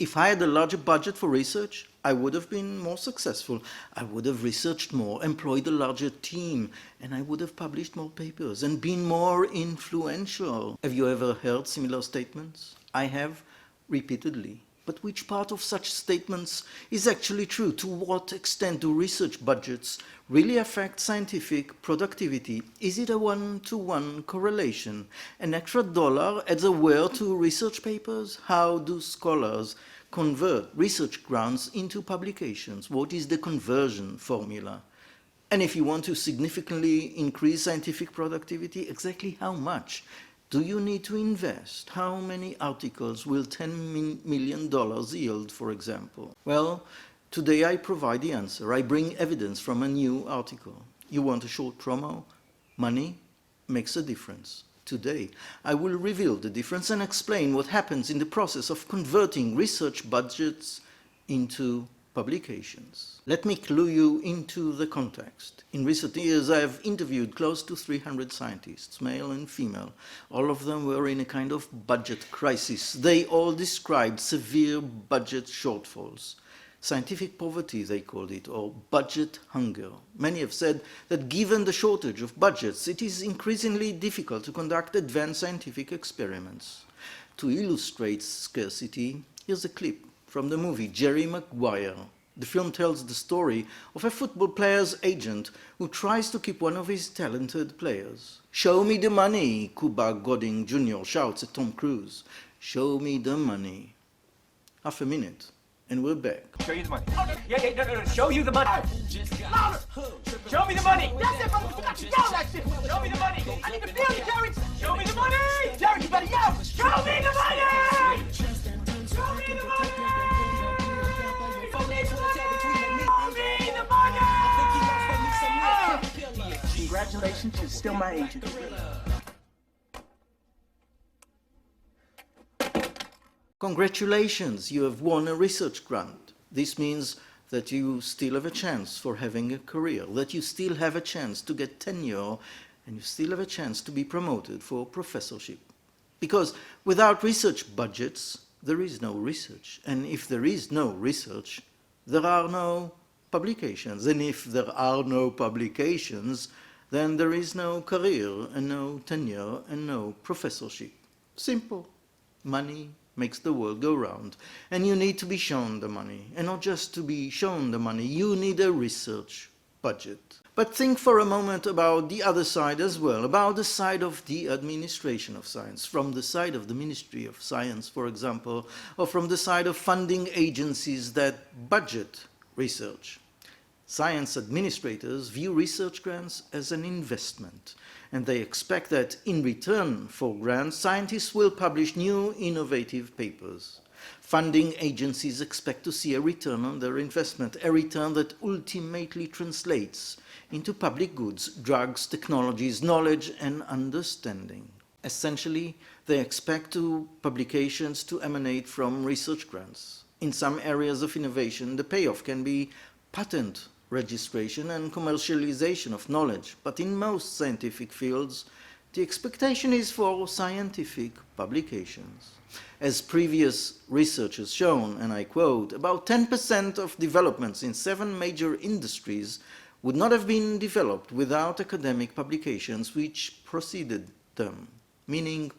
If I had a larger budget for research, I would have been more successful. I would have researched more, employed a larger team, and I would have published more papers and been more influential. Have you ever heard similar statements? I have, repeatedly. But which part of such statements is actually true? To what extent do research budgets really affect scientific productivity? Is it a one-to-one correlation? An extra dollar adds a where to research papers? How do scholars convert research grants into publications? What is the conversion formula? And if you want to significantly increase scientific productivity, exactly how much do you need to invest? How many articles will $10 million yield, for example? Well, today I provide the answer. I bring evidence from a new article. You want a short promo? Money makes a difference. Today, I will reveal the difference and explain what happens in the process of converting research budgets into publications. Let me clue you into the context. In recent years, I have interviewed close to 300 scientists, male and female. All of them were in a kind of budget crisis. They all described severe budget shortfalls. Scientific poverty, they called it, or budget hunger. Many have said that given the shortage of budgets, it is increasingly difficult to conduct advanced scientific experiments. To illustrate scarcity, here's a clip from the movie Jerry Maguire. The film tells the story of a football player's agent who tries to keep one of his talented players. "Show me the money," Cuba Gooding Jr. shouts at Tom Cruise. "Show me the money." Half a minute, and we're back. Show you the money. No. Show you the money. Louder. Show me the money. That's it, brother. You got to yell that shit. Show me the money. I need to feel you, Jerry. Show me the money. Jerry, you better yell. Show me the money. Show me the money. Show me the money. Show me the money. Congratulations, you're still my agent. Congratulations, you have won a research grant. This means that you still have a chance for having a career, that you still have a chance to get tenure, and you still have a chance to be promoted for professorship. Because without research budgets, there is no research. And if there is no research, there are no publications. And if there are no publications, then there is no career and no tenure and no professorship. Simple. Money makes the world go round. And you need to be shown the money. And not just to be shown the money, you need a research budget. But think for a moment about the other side as well, about the side of the administration of science, from the side of the Ministry of Science, for example, or from the side of funding agencies that budget research. Science administrators view research grants as an investment, and they expect that in return for grants, scientists will publish new innovative papers. Funding agencies expect to see a return on their investment, a return that ultimately translates into public goods, drugs, technologies, knowledge, and understanding. Essentially, they expect publications to emanate from research grants. In some areas of innovation, the payoff can be patent registration and commercialization of knowledge, but in most scientific fields, the expectation is for scientific publications. As previous research has shown, and I quote, about 10% of developments in 7 major industries would not have been developed without academic publications which preceded them, meaning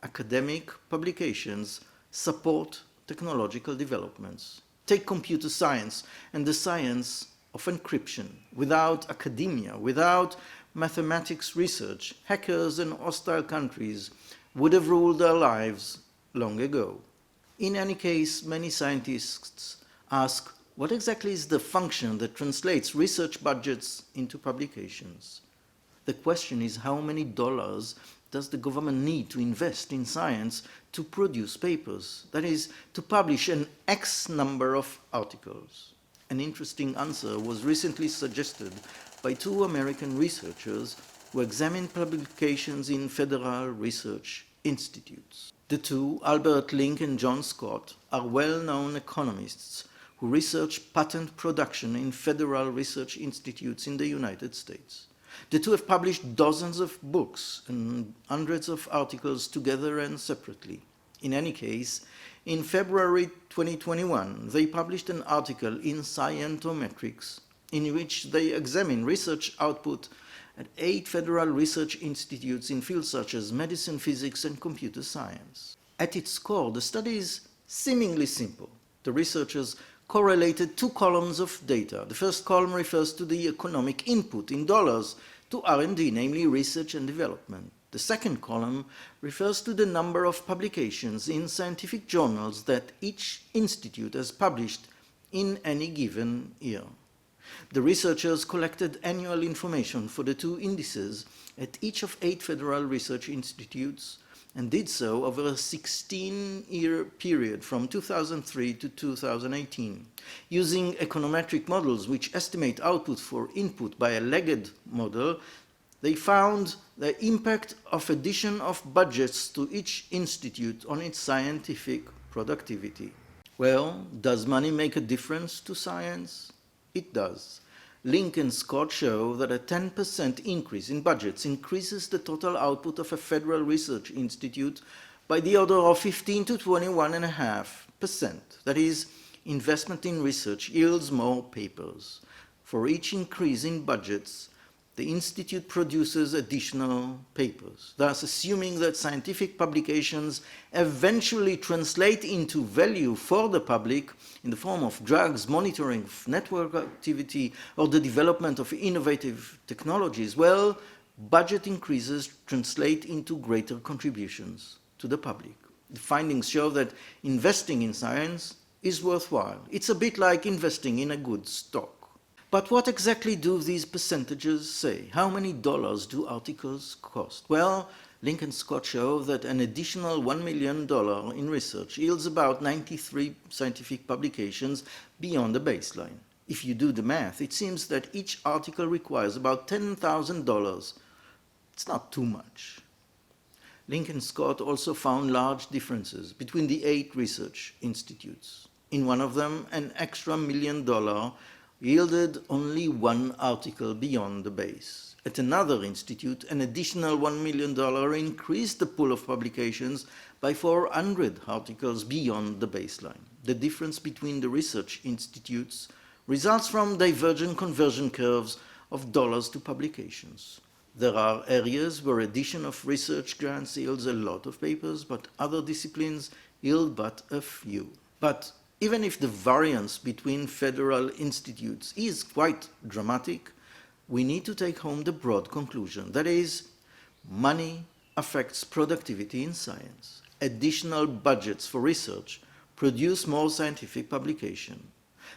academic publications support technological developments. Take computer science and the science of encryption. Without academia, without mathematics research, hackers and hostile countries would have ruled our lives long ago. In any case, many scientists ask, what exactly is the function that translates research budgets into publications? The question is, how many dollars does the government need to invest in science to produce papers? That is, to publish an X number of articles. An interesting answer was recently suggested by 2 American researchers who examined publications in federal research institutes. The 2, Albert Link and John Scott, are well-known economists who research patent production in federal research institutes in the United States. The 2 have published dozens of books and hundreds of articles together and separately. In any case, In February 2021, they published an article in Scientometrics in which they examine research output at 8 federal research institutes in fields such as medicine, physics, and computer science. At its core, the study is seemingly simple. The researchers correlated 2 columns of data. The first column refers to the economic input in dollars to R&D, namely research and development. The second column refers to the number of publications in scientific journals that each institute has published in any given year. The researchers collected annual information for the 2 indices at each of 8 federal research institutes and did so over a 16-year period from 2003 to 2018. Using econometric models which estimate output for input by a legged model, they found the impact of addition of budgets to each institute on its scientific productivity. Well, does money make a difference to science? It does. Link and Scott show that a 10% increase in budgets increases the total output of a federal research institute by the order of 15 to 21.5%. That is, investment in research yields more papers. For each increase in budgets, the institute produces additional papers, thus assuming that scientific publications eventually translate into value for the public in the form of drugs, monitoring of network activity, or the development of innovative technologies. Well, budget increases translate into greater contributions to the public. The findings show that investing in science is worthwhile. It's a bit like investing in a good stock. But what exactly do these percentages say? How many dollars do articles cost? Well, Link and Scott show that an additional $1 million in research yields about 93 scientific publications beyond the baseline. If you do the math, it seems that each article requires about $10,000. It's not too much. Link and Scott also found large differences between the 8 research institutes. In one of them, an extra $1 million yielded only 1 article beyond the base. At another institute, an additional $1 million increased the pool of publications by 400 articles beyond the baseline. The difference between the research institutes results from divergent conversion curves of dollars to publications. There are areas where addition of research grants yields a lot of papers, but other disciplines yield but a few. But even if the variance between federal institutes is quite dramatic, we need to take home the broad conclusion. That is, money affects productivity in science. Additional budgets for research produce more scientific publication.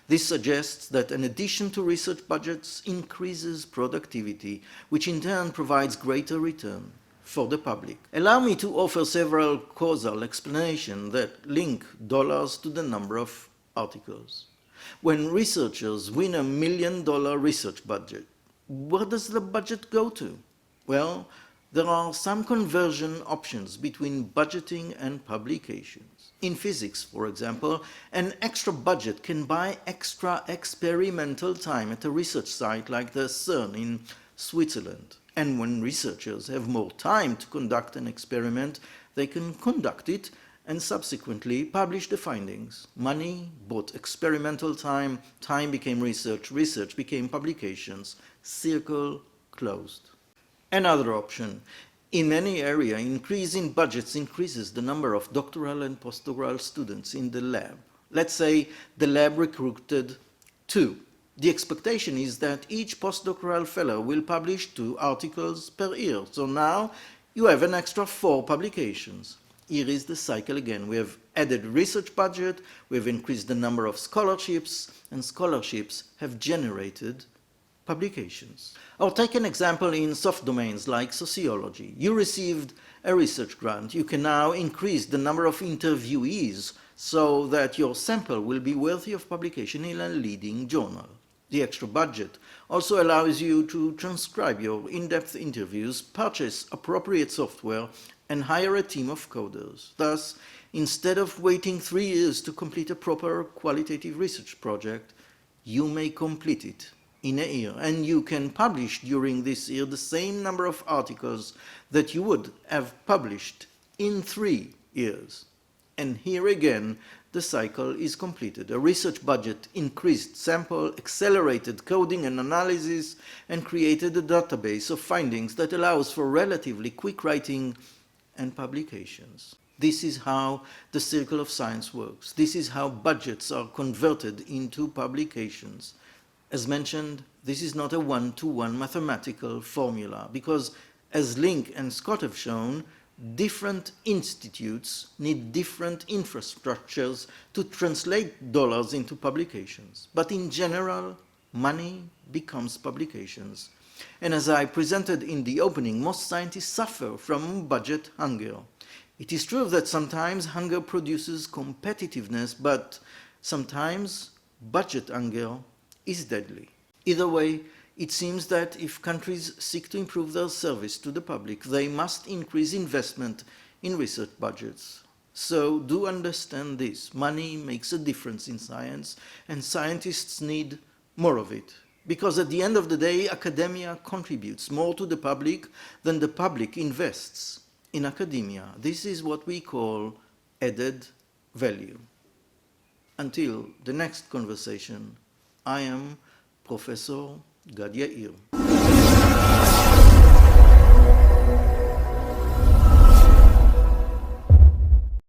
This suggests that an addition to research budgets increases productivity, which in turn provides greater return for the public. Allow me to offer several causal explanations that link dollars to the number of articles. When researchers win $1 million research budget, where does the budget go to? Well, there are some conversion options between budgeting and publications. In physics, for example, an extra budget can buy extra experimental time at a research site like the CERN in Switzerland. And when researchers have more time to conduct an experiment, they can conduct it and subsequently publish the findings. Money bought experimental time, time became research, research became publications, circle closed. Another option. In many areas, increase in budgets increases the number of doctoral and postdoctoral students in the lab. Let's say the lab recruited 2. The expectation is that each postdoctoral fellow will publish 2 articles per year. So now you have an extra 4 publications. Here is the cycle again. We have added research budget, we have increased the number of scholarships, and scholarships have generated publications. Or take an example in soft domains like sociology. You received a research grant. You can now increase the number of interviewees so that your sample will be worthy of publication in a leading journal. The extra budget also allows you to transcribe your in-depth interviews, purchase appropriate software, and hire a team of coders. Thus, instead of waiting 3 years to complete a proper qualitative research project, you may complete it in a year, and you can publish during this year the same number of articles that you would have published in 3 years. And here again, the cycle is completed. A research budget increased sample, accelerated coding and analysis, and created a database of findings that allows for relatively quick writing and publications. This is how the circle of science works. This is how budgets are converted into publications. As mentioned, this is not a one-to-one mathematical formula because, as Link and Scott have shown, different institutes need different infrastructures to translate dollars into publications. But in general, money becomes publications. And as I presented in the opening, most scientists suffer from budget hunger. It is true that sometimes hunger produces competitiveness, but sometimes budget hunger is deadly. Either way, it seems that if countries seek to improve their service to the public, they must increase investment in research budgets. So do understand this. Money makes a difference in science, and scientists need more of it. Because at the end of the day, academia contributes more to the public than the public invests in academia. This is what we call added value. Until the next conversation, I am Professor Gad Yair.